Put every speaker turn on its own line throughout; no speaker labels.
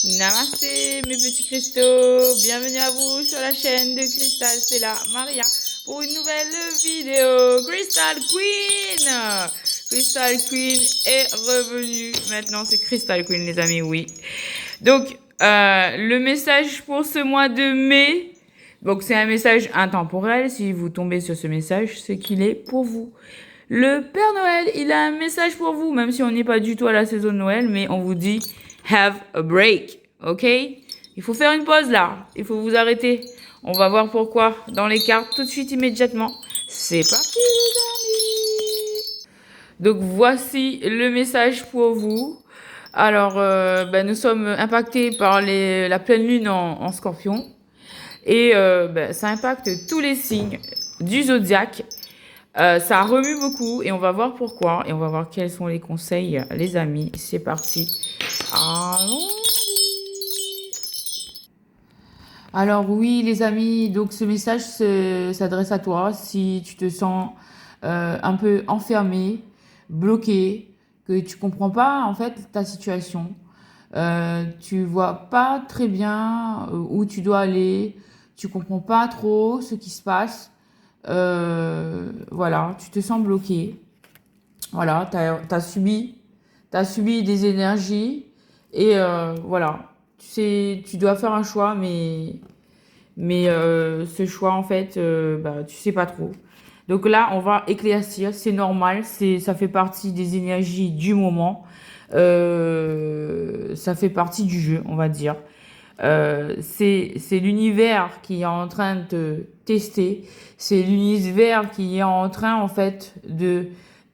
Namasté mes petits cristaux, bienvenue à vous sur la chaîne de Crystal, c'est là Maria pour une nouvelle vidéo. Crystal Queen! Crystal Queen est revenue, maintenant c'est Crystal Queen les amis, oui. Donc le message pour ce mois de mai, donc c'est un message intemporel, si vous tombez sur ce message, c'est qu'il est pour vous. Le Père Noël, il a un message pour vous, même si on n'est pas du tout à la saison de Noël, mais on vous dit have a break, ok? Il faut faire une pause là, il faut vous arrêter. On va voir pourquoi dans les cartes tout de suite immédiatement. C'est parti les amis. Donc voici le message pour vous. Alors, nous sommes impactés par la pleine lune en Scorpion et ça impacte tous les signes du zodiaque. Ça remue beaucoup et on va voir pourquoi et on va voir quels sont les conseils, les amis. C'est parti. Allons. Alors oui, les amis, donc ce message s'adresse à toi si tu te sens un peu enfermé, bloqué, que tu comprends pas en fait ta situation. Tu vois pas très bien où tu dois aller, tu comprends pas trop ce qui se passe. Voilà, tu te sens bloqué. Voilà, t'as subi des énergies et voilà, tu sais, tu dois faire un choix, mais ce choix en fait, tu sais pas trop. Donc là, on va éclaircir, c'est normal, ça fait partie des énergies du moment, ça fait partie du jeu, on va dire. C'est l'univers qui est en train de te tester, c'est l'univers qui est en train en fait de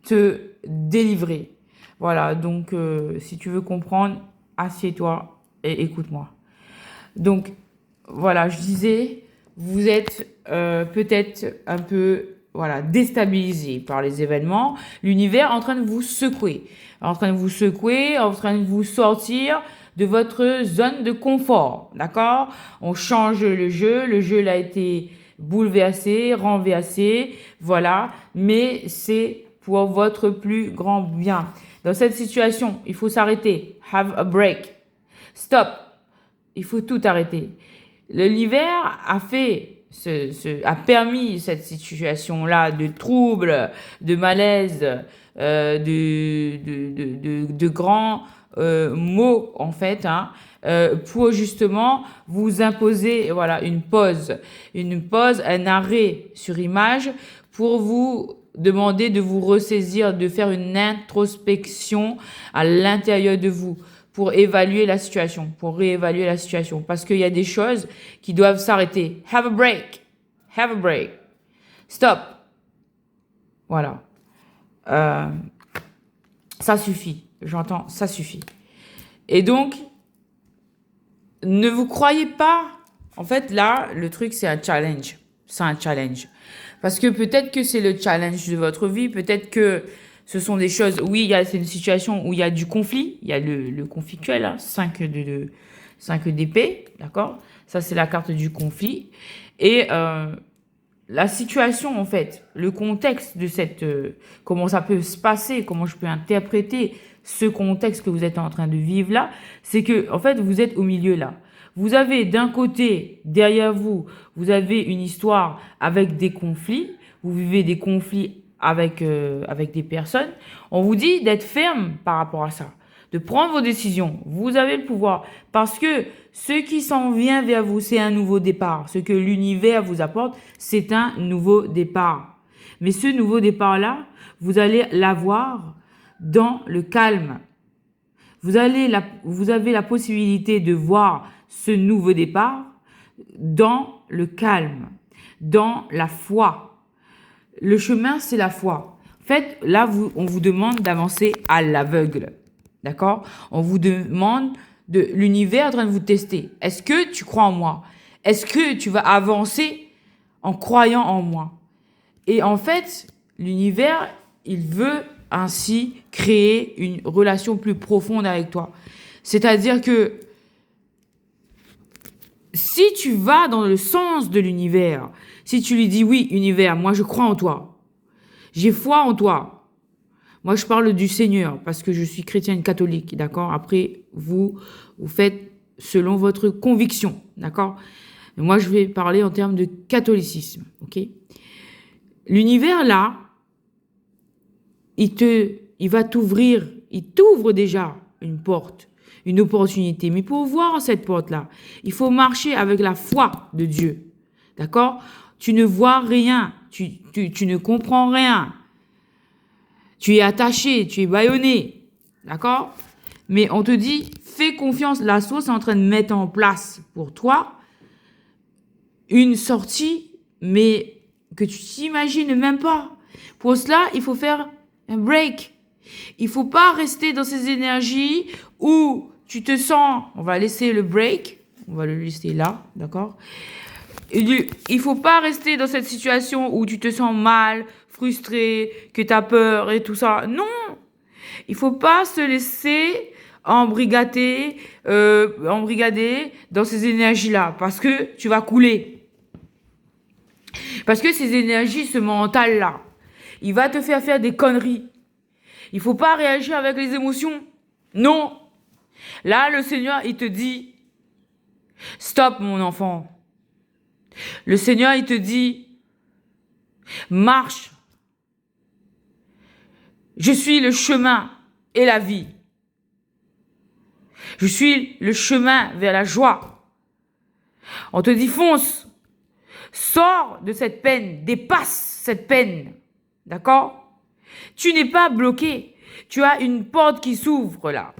te délivrer. Voilà, donc si tu veux comprendre, assieds-toi et écoute-moi. Donc voilà, je disais, vous êtes peut-être un peu voilà, déstabilisé par les événements, l'univers est en train de vous secouer, en train de vous secouer, en train de vous sortir de votre zone de confort, d'accord? On change le jeu là a été bouleversé, renversé, voilà, mais c'est pour votre plus grand bien. Dans cette situation, il faut s'arrêter, have a break, stop, il faut tout arrêter. L'hiver a fait, a permis cette situation-là de trouble, de malaise, de grands maux en fait, hein, pour justement vous imposer voilà une pause, un arrêt sur image pour vous demander de vous ressaisir, de faire une introspection à l'intérieur de vous pour évaluer la situation, pour réévaluer la situation. Parce qu'il y a des choses qui doivent s'arrêter. Have a break. Have a break. Stop. Voilà. Ça suffit. J'entends, ça suffit. Et donc, ne vous croyez pas. En fait, là, le truc, c'est un challenge. C'est un challenge. Parce que peut-être que c'est le challenge de votre vie. Peut-être que ce sont des choses, oui, c'est une situation où il y a du conflit, il y a le conflictuel, hein, 5 d'épée, d'accord? Ça, c'est la carte du conflit. Et la situation, en fait, le contexte de comment ça peut se passer, comment je peux interpréter ce contexte que vous êtes en train de vivre là, c'est que, en fait, vous êtes au milieu là. Vous avez d'un côté, derrière vous, vous avez une histoire avec des conflits, vous vivez des conflits avec des personnes, on vous dit d'être ferme par rapport à ça, de prendre vos décisions. Vous avez le pouvoir parce que ce qui s'en vient vers vous, c'est un nouveau départ. Ce que l'univers vous apporte, c'est un nouveau départ. Mais ce nouveau départ-là, vous allez l'avoir dans le calme. Vous avez la possibilité de voir ce nouveau départ dans le calme, dans la foi. Le chemin, c'est la foi. En fait, là, on vous demande d'avancer à l'aveugle. D'accord? On vous demande l'univers en train de vous tester. Est-ce que tu crois en moi? Est-ce que tu vas avancer en croyant en moi? Et en fait, l'univers, il veut ainsi créer une relation plus profonde avec toi. C'est-à-dire que si tu vas dans le sens de l'univers, si tu lui dis oui, univers, moi je crois en toi, j'ai foi en toi. Moi je parle du Seigneur parce que je suis chrétienne catholique, d'accord? Après, vous faites selon votre conviction, d'accord? Moi, je vais parler en termes de catholicisme, ok? L'univers, là, il va t'ouvrir, il t'ouvre déjà une porte, une opportunité. Mais pour voir cette porte-là, il faut marcher avec la foi de Dieu, d'accord? Tu ne vois rien, tu ne comprends rien. Tu es attaché, tu es bâillonné, d'accord? Mais on te dit, fais confiance, la source est en train de mettre en place pour toi une sortie, mais que tu t'imagines même pas. Pour cela, il faut faire un break. Il faut pas rester dans ces énergies où tu te sens, on va laisser le break, on va le laisser là, d'accord? Il faut pas rester dans cette situation où tu te sens mal, frustré, que tu as peur et tout ça. Non! Il faut pas se laisser embrigader dans ces énergies-là parce que tu vas couler. Parce que ces énergies, ce mental-là, il va te faire des conneries. Il faut pas réagir avec les émotions. Non. Là, le Seigneur, il te dit, stop, mon enfant. Le Seigneur, il te dit, marche. Je suis le chemin et la vie. Je suis le chemin vers la joie. On te dit, fonce. Sors de cette peine. Dépasse cette peine. D'accord? Tu n'es pas bloqué. Tu as une porte qui s'ouvre là.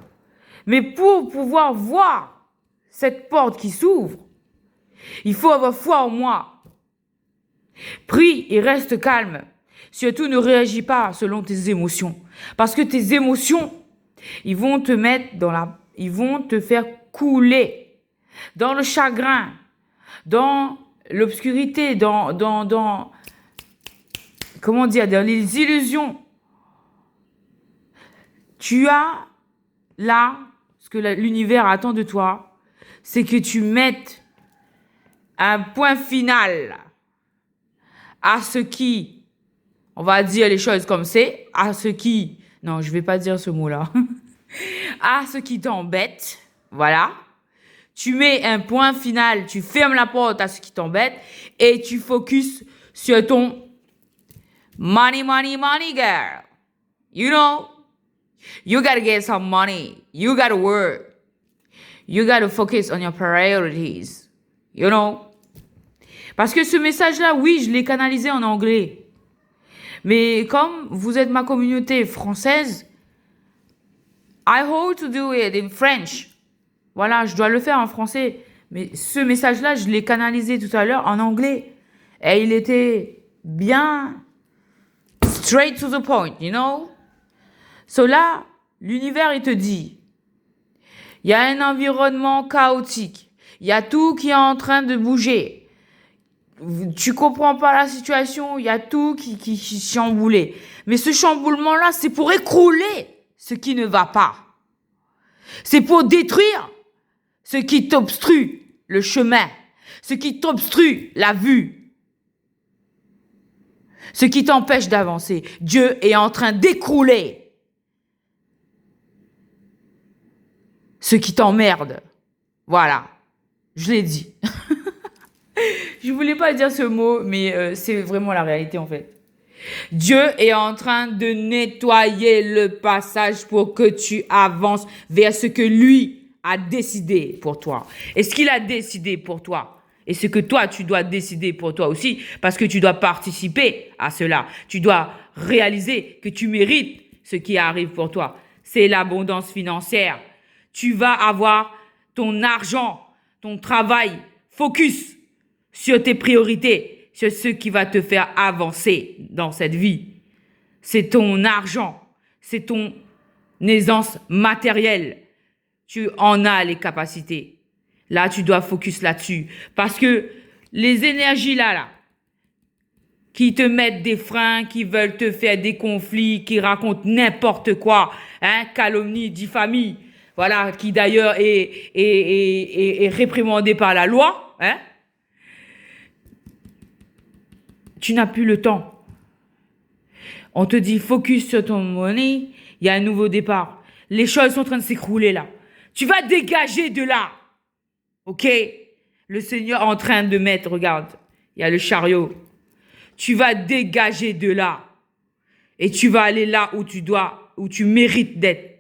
Mais pour pouvoir voir cette porte qui s'ouvre, il faut avoir foi en moi. Prie et reste calme. Surtout, ne réagis pas selon tes émotions. Parce que tes émotions, ils vont te ils vont te faire couler dans le chagrin, dans l'obscurité, comment dire, dans les illusions. Tu as là, ce que l'univers attend de toi, c'est que tu mettes un point final à ce qui, on va dire les choses comme c'est, à ce qui, non, je vais pas dire ce mot-là, à ce qui t'embête, voilà. Tu mets un point final, tu fermes la porte à ce qui t'embête et tu focuses sur ton money, money, money, girl. You know, you gotta get some money. You gotta work. You gotta focus on your priorities. You know. Parce que ce message-là, oui, je l'ai canalisé en anglais. Mais comme vous êtes ma communauté française, I hope to do it in French. Voilà, je dois le faire en français. Mais ce message-là, je l'ai canalisé tout à l'heure en anglais. Et il était bien straight to the point, you know? So là, l'univers, il te dit, il y a un environnement chaotique. Il y a tout qui est en train de bouger. Tu comprends pas la situation, il y a tout qui chamboulé. Mais ce chamboulement-là, c'est pour écrouler ce qui ne va pas. C'est pour détruire ce qui t'obstrue le chemin, ce qui t'obstrue la vue, ce qui t'empêche d'avancer. Dieu est en train d'écrouler ce qui t'emmerde. Voilà, je l'ai dit. Je voulais pas dire ce mot, mais c'est vraiment la réalité en fait. Dieu est en train de nettoyer le passage pour que tu avances vers ce que lui a décidé pour toi. Et ce qu'il a décidé pour toi. Et ce que toi, tu dois décider pour toi aussi. Parce que tu dois participer à cela. Tu dois réaliser que tu mérites ce qui arrive pour toi. C'est l'abondance financière. Tu vas avoir ton argent, ton travail, focus sur tes priorités, sur ce qui va te faire avancer dans cette vie. C'est ton argent, c'est ton aisance matérielle. Tu en as les capacités. Là, tu dois focus là-dessus. Parce que les énergies là, qui te mettent des freins, qui veulent te faire des conflits, qui racontent n'importe quoi, calomnie, diffamie, voilà, qui d'ailleurs est réprimandé par la loi, tu n'as plus le temps. On te dit focus sur ton money, il y a un nouveau départ. Les choses sont en train de s'écrouler là. Tu vas dégager de là. Ok? Le Seigneur est en train de mettre, regarde, il y a le chariot. Tu vas dégager de là. Et tu vas aller là où tu dois, où tu mérites d'être.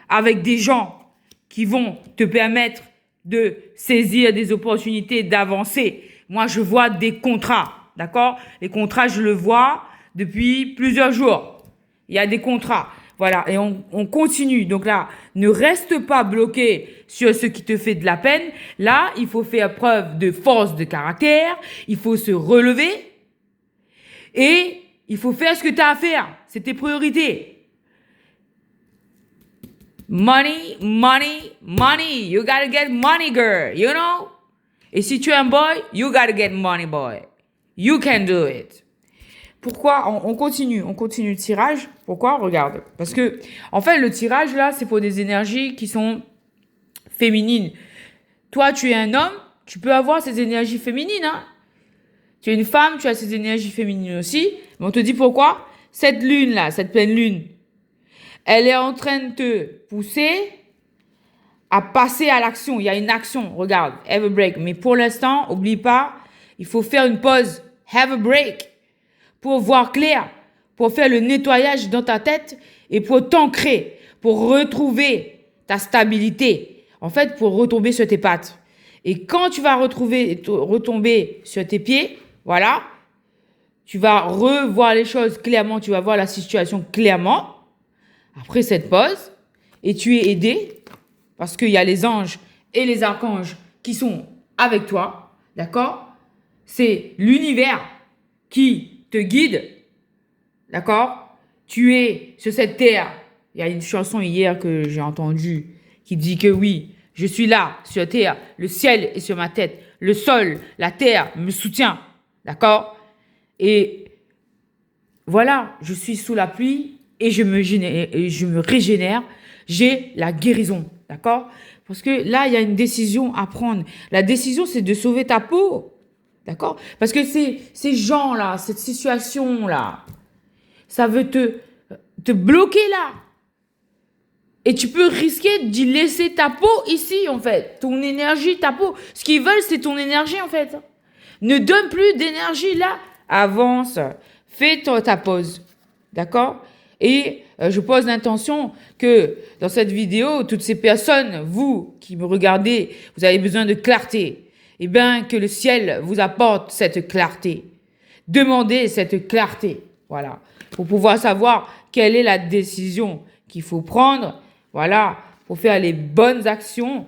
Avec des gens qui vont te permettre de saisir des opportunités, d'avancer. Moi, je vois des contrats, d'accord? Les contrats, je le vois depuis plusieurs jours. Il y a des contrats. Voilà, et on continue. Donc là, ne reste pas bloqué sur ce qui te fait de la peine. Là, il faut faire preuve de force de caractère. Il faut se relever. Et il faut faire ce que tu as à faire. C'est tes priorités. Money, money, money. You gotta get money, girl. You know? Et si tu es un boy, you gotta get money, boy. You can do it. Pourquoi on continue le tirage. Pourquoi? Regarde. Parce que, en fait, le tirage, là, c'est pour des énergies qui sont féminines. Toi, tu es un homme, tu peux avoir ces énergies féminines, hein. Tu es une femme, tu as ces énergies féminines aussi. Mais on te dit pourquoi? Cette lune-là, cette pleine lune, elle est en train de te pousser à passer à l'action. Il y a une action. Regarde, have a break. Mais pour l'instant, oublie pas, il faut faire une pause. Have a break. Pour voir clair, pour faire le nettoyage dans ta tête et pour t'ancrer, pour retrouver ta stabilité. En fait, pour retomber sur tes pattes. Et quand tu vas retomber sur tes pieds, voilà, tu vas revoir les choses clairement, tu vas voir la situation clairement. Après cette pause, et tu es aidé, parce qu'il y a les anges et les archanges qui sont avec toi, d'accord? C'est l'univers qui te guide, d'accord? Tu es sur cette terre. Il y a une chanson hier que j'ai entendue qui dit que oui, je suis là, sur terre, le ciel est sur ma tête, le sol, la terre me soutient, d'accord? Et voilà, je suis sous la pluie et je me régénère, j'ai la guérison, d'accord? Parce que là, il y a une décision à prendre. La décision, c'est de sauver ta peau, d'accord? Parce que ces gens-là, cette situation-là, ça veut te bloquer là. Et tu peux risquer d'y laisser ta peau ici, en fait. Ton énergie, ta peau. Ce qu'ils veulent, c'est ton énergie, en fait. Ne donne plus d'énergie là. Avance. Fais ta pause. D'accord? Et je pose l'intention que dans cette vidéo, toutes ces personnes, vous qui me regardez, vous avez besoin de clarté. Eh bien, que le ciel vous apporte cette clarté. Demandez cette clarté. Voilà. Pour pouvoir savoir quelle est la décision qu'il faut prendre. Voilà. Pour faire les bonnes actions.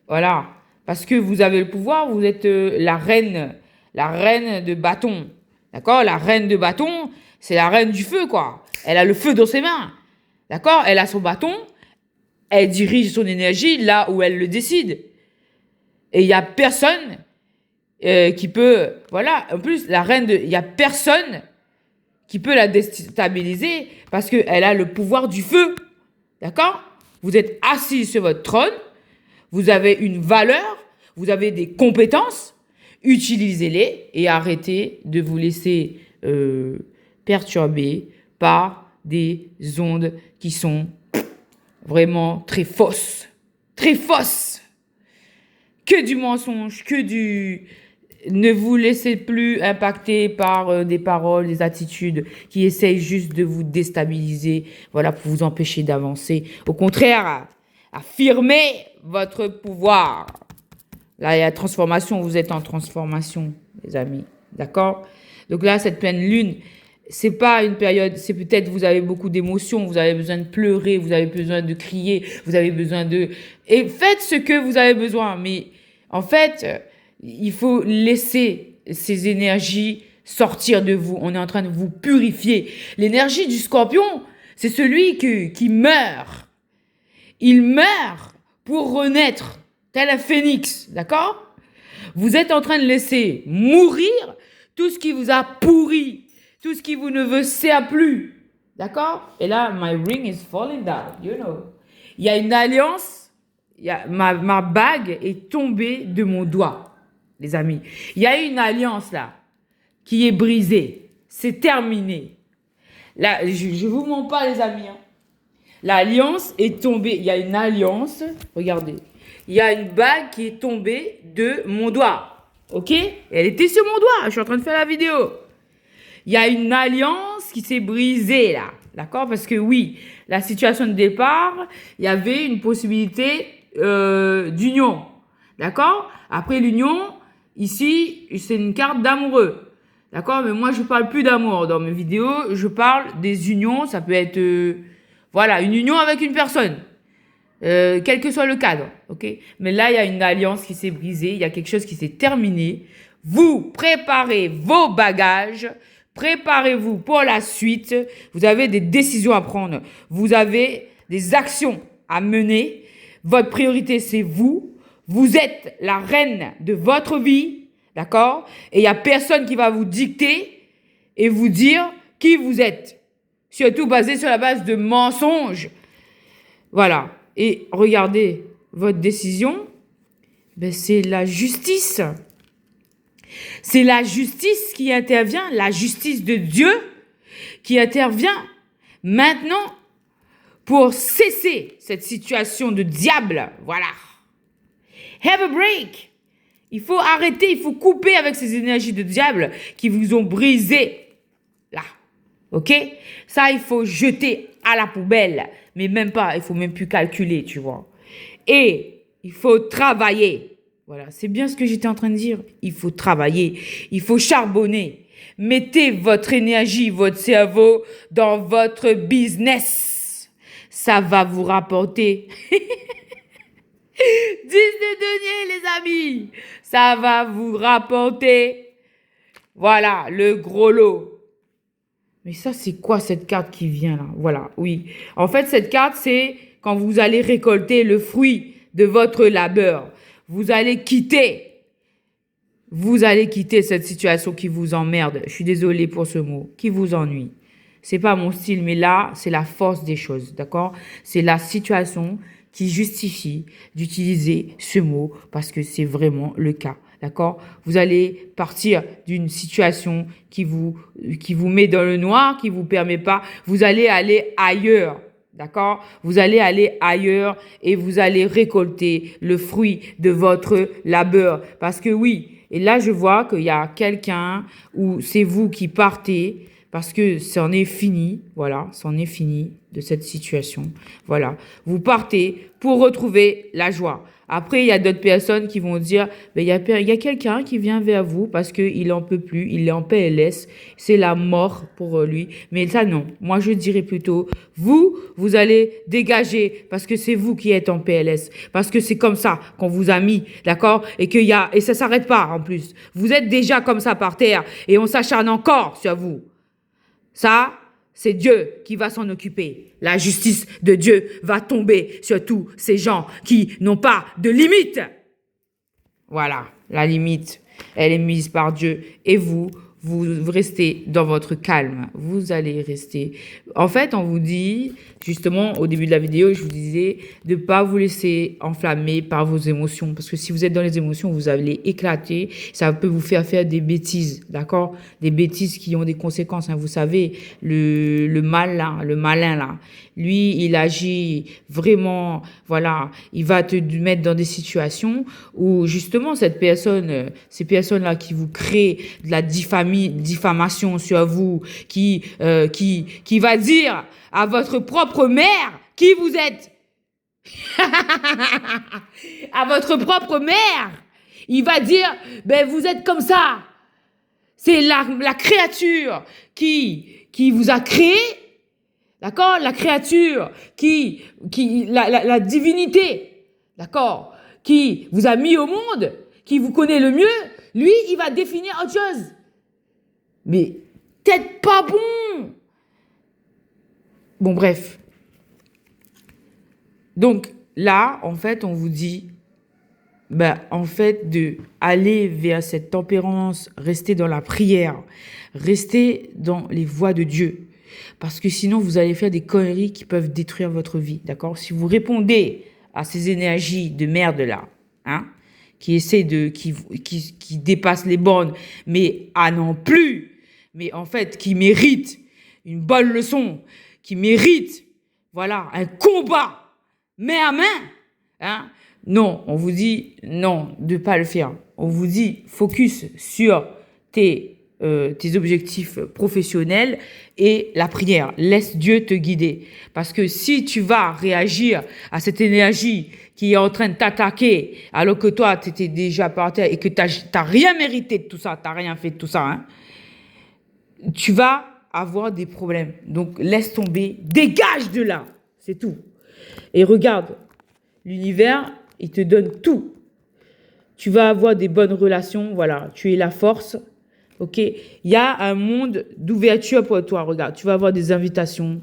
Voilà. Parce que vous avez le pouvoir, vous êtes la reine de bâton. D'accord? La reine de bâton, c'est la reine du feu, quoi. Elle a le feu dans ses mains. D'accord? Elle a son bâton. Elle dirige son énergie là où elle le décide. Et il n'y a personne qui peut... Voilà. En plus, il n'y a personne qui peut la déstabiliser parce qu'elle a le pouvoir du feu. D'accord? Vous êtes assis sur votre trône. Vous avez une valeur. Vous avez des compétences. Utilisez-les et arrêtez de vous laisser perturber par des ondes qui sont vraiment très fausses. Très fausses. Que du mensonge, que du... Ne vous laissez plus impacter par des paroles, des attitudes qui essayent juste de vous déstabiliser, voilà, pour vous empêcher d'avancer. Au contraire, affirmez votre pouvoir. Là, il y a transformation, vous êtes en transformation, les amis. D'accord? Donc là, cette pleine lune, c'est pas une période, c'est peut-être vous avez beaucoup d'émotions, vous avez besoin de pleurer, vous avez besoin de crier, vous avez besoin de... Et faites ce que vous avez besoin. Mais en fait, il faut laisser ces énergies sortir de vous. On est en train de vous purifier. L'énergie du scorpion, c'est celui qui meurt. Il meurt pour renaître. Tel un phénix, d'accord? Vous êtes en train de laisser mourir tout ce qui vous a pourri, tout ce qui vous ne vous sert plus, d'accord? Et là, my ring is falling down, you know. Il y a une alliance, ma bague est tombée de mon doigt, les amis. Il y a une alliance là qui est brisée, c'est terminé. Là, je vous mens pas, les amis, hein. L'alliance est tombée. Il y a une alliance. Regardez. Il y a une bague qui est tombée de mon doigt. Ok? Elle était sur mon doigt. Je suis en train de faire la vidéo. Il y a une alliance qui s'est brisée là. D'accord? Parce que oui, la situation de départ, il y avait une possibilité d'union. D'accord? Après l'union, ici, c'est une carte d'amoureux. D'accord? Mais moi, je parle plus d'amour dans mes vidéos. Je parle des unions. Ça peut être, voilà, une union avec une personne. Quel que soit le cadre. Ok? Mais là, il y a une alliance qui s'est brisée. Il y a quelque chose qui s'est terminé. Vous préparez vos bagages. Préparez-vous pour la suite. Vous avez des décisions à prendre. Vous avez des actions à mener. Votre priorité, c'est vous. Vous êtes la reine de votre vie. D'accord? Et il n'y a personne qui va vous dicter et vous dire qui vous êtes. Surtout basé sur la base de mensonges. Voilà. Et regardez, votre décision, ben c'est la justice. C'est la justice qui intervient, la justice de Dieu qui intervient maintenant pour cesser cette situation de diable. Voilà. Have a break. Il faut arrêter, il faut couper avec ces énergies de diable qui vous ont brisé. Là. Ok? Ça, il faut jeter à la poubelle. Mais même pas, il faut même plus calculer, tu vois. Et il faut travailler. Voilà, c'est bien ce que j'étais en train de dire. Il faut travailler, il faut charbonner. Mettez votre énergie, votre cerveau dans votre business. Ça va vous rapporter 10 de deniers, les amis. Ça va vous rapporter, voilà, le gros lot. Mais ça, c'est quoi cette carte qui vient là? Voilà, oui. En fait, cette carte, c'est quand vous allez récolter le fruit de votre labeur. Vous allez quitter cette situation qui vous emmerde. Je suis désolée pour ce mot, qui vous ennuie. C'est pas mon style, mais là, c'est la force des choses, d'accord? C'est la situation qui justifie d'utiliser ce mot parce que c'est vraiment le cas, d'accord? Vous allez partir d'une situation qui vous met dans le noir, qui vous permet pas. Vous allez aller ailleurs. D'accord? Vous allez aller ailleurs et vous allez récolter le fruit de votre labeur. Parce que oui, et là je vois qu'il y a quelqu'un où c'est vous qui partez parce que c'en est fini. Voilà, c'en est fini de cette situation. Voilà, vous partez pour retrouver la joie. Après, il y a d'autres personnes qui vont dire, ben, il y a quelqu'un qui vient vers vous parce qu'il n'en peut plus, il est en PLS, c'est la mort pour lui. Mais ça, non. Moi, je dirais plutôt, vous allez dégager parce que c'est vous qui êtes en PLS. Parce que c'est comme ça qu'on vous a mis, d'accord? Et ça s'arrête pas, en plus. Vous êtes déjà comme ça par terre et on s'acharne encore sur vous. Ça, c'est Dieu qui va s'en occuper. La justice de Dieu va tomber sur tous ces gens qui n'ont pas de limite. Voilà, la limite, elle est mise par Dieu. Et vous restez dans votre calme. Vous allez rester. En fait, on vous dit, justement, au début de la vidéo, je vous disais de ne pas vous laisser enflammer par vos émotions. Parce que si vous êtes dans les émotions, vous allez éclater. Ça peut vous faire des bêtises, d'accord? Des bêtises qui ont des conséquences. Hein. Vous savez, le malin, là, lui, il agit vraiment, voilà, il va te mettre dans des situations où, justement, ces personnes-là qui vous créent de la diffamation sur vous, qui va dire à votre propre mère qui vous êtes. À votre propre mère, il va dire, ben vous êtes comme ça. C'est la créature qui vous a créé, d'accord? La créature la divinité, d'accord? Qui vous a mis au monde, qui vous connaît le mieux, lui, il va définir autre chose. Mais peut-être pas bon. Bon, bref. Donc, là, en fait, on vous dit, en fait, de aller vers cette tempérance, rester dans la prière, rester dans les voies de Dieu. Parce que sinon, vous allez faire des conneries qui peuvent détruire votre vie, d'accord? Si vous répondez à ces énergies de merde là, hein, qui dépassent les bornes, mais à non plus, mais en fait, qui méritent une bonne leçon, qui méritent Voilà, un combat, main à main. Hein? Non, on vous dit non, de pas le faire. On vous dit focus sur tes objectifs professionnels et la prière. Laisse Dieu te guider. Parce que si tu vas réagir à cette énergie qui est en train de t'attaquer, alors que toi, tu étais déjà par terre et que t'as rien mérité de tout ça, t'as rien fait de tout ça, hein, tu vas avoir des problèmes. Donc, laisse tomber, dégage de là. C'est tout. Et regarde, l'univers, il te donne tout. Tu vas avoir des bonnes relations, voilà, tu es la force. Ok, il y a un monde d'ouverture pour toi. Regarde, tu vas avoir des invitations.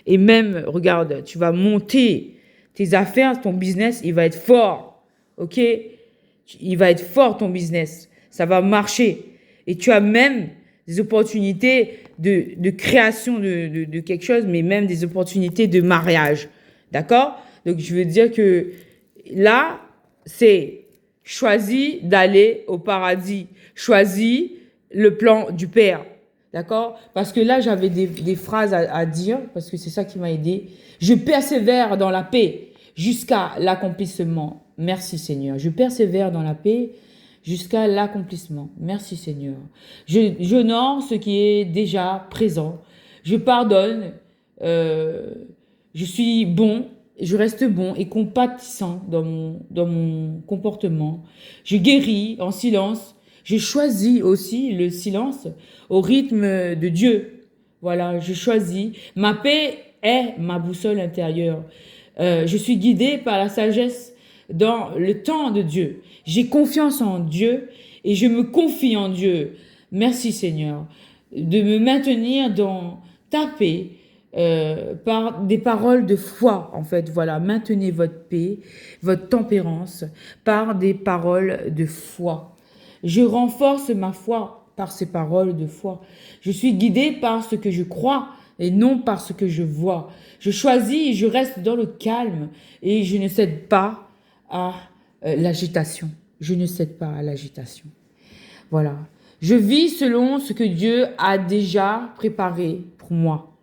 Et même, regarde, tu vas monter tes affaires, ton business, il va être fort. Ok, il va être fort ton business. Ça va marcher. Et tu as même des opportunités de création de quelque chose, mais même des opportunités de mariage. D'accord? Donc, je veux dire que là, c'est choisis d'aller au paradis. Choisis le plan du Père. D'accord? Parce que là, j'avais des phrases à dire, parce que c'est ça qui m'a aidé. Je persévère dans la paix jusqu'à l'accomplissement. Merci Seigneur. Je persévère dans la paix jusqu'à l'accomplissement. Merci Seigneur. J'honore ce qui est déjà présent. Je pardonne. Je suis bon. Je reste bon et compatissant dans mon comportement. Je guéris en silence. Je choisis aussi le silence au rythme de Dieu. Voilà, je choisis. Ma paix est ma boussole intérieure. Je suis guidée par la sagesse dans le temps de Dieu. J'ai confiance en Dieu et je me confie en Dieu. Merci Seigneur de me maintenir dans ta paix par des paroles de foi, en fait. Voilà, maintenez votre paix, votre tempérance par des paroles de foi. Je renforce ma foi par ces paroles de foi. Je suis guidée par ce que je crois et non par ce que je vois. Je choisis et je reste dans le calme et je ne cède pas à l'agitation. Je ne cède pas à l'agitation. Voilà. Je vis selon ce que Dieu a déjà préparé pour moi.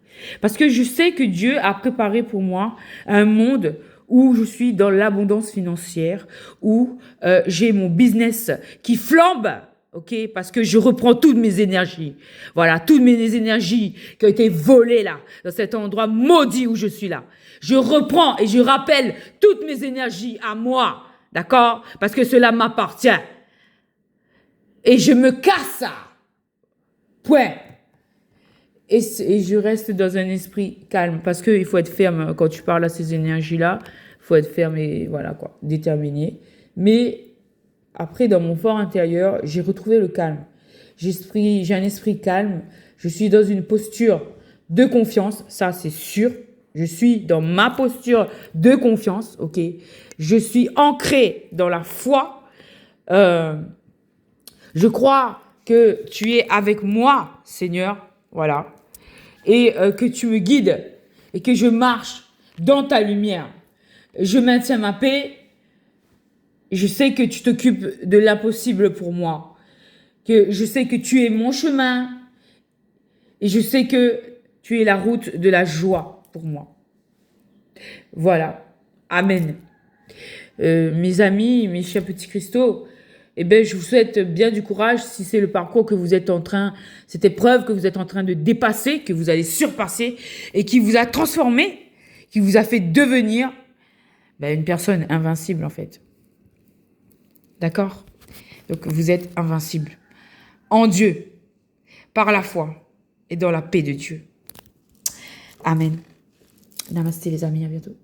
Parce que je sais que Dieu a préparé pour moi un monde où je suis dans l'abondance financière, où j'ai mon business qui flambe, ok, parce que je reprends toutes mes énergies. Voilà, toutes mes énergies qui ont été volées là, dans cet endroit maudit où je suis là. Je reprends et je rappelle toutes mes énergies à moi, d'accord, parce que cela m'appartient. Et je me casse ça. Point. Et je reste dans un esprit calme. Parce qu'il faut être ferme quand tu parles à ces énergies-là. Il faut être ferme et voilà quoi, déterminé. Mais après, dans mon fort intérieur, j'ai retrouvé le calme. J'ai un esprit calme. Je suis dans une posture de confiance. Ça, c'est sûr. Je suis dans ma posture de confiance. Ok. Je suis ancré dans la foi. Je crois que tu es avec moi, Seigneur, voilà, et que tu me guides et que je marche dans ta lumière. Je maintiens ma paix. Je sais que tu t'occupes de l'impossible pour moi. Que je sais que tu es mon chemin et je sais que tu es la route de la joie pour moi. Voilà. Amen. Mes amis, mes chers petits cristaux, eh bien, je vous souhaite bien du courage si c'est le parcours que vous êtes en train, cette épreuve que vous êtes en train de dépasser, que vous allez surpasser et qui vous a transformé, qui vous a fait devenir une personne invincible en fait. D'accord? Donc vous êtes invincible en Dieu, par la foi et dans la paix de Dieu. Amen. Namasté les amis, à bientôt.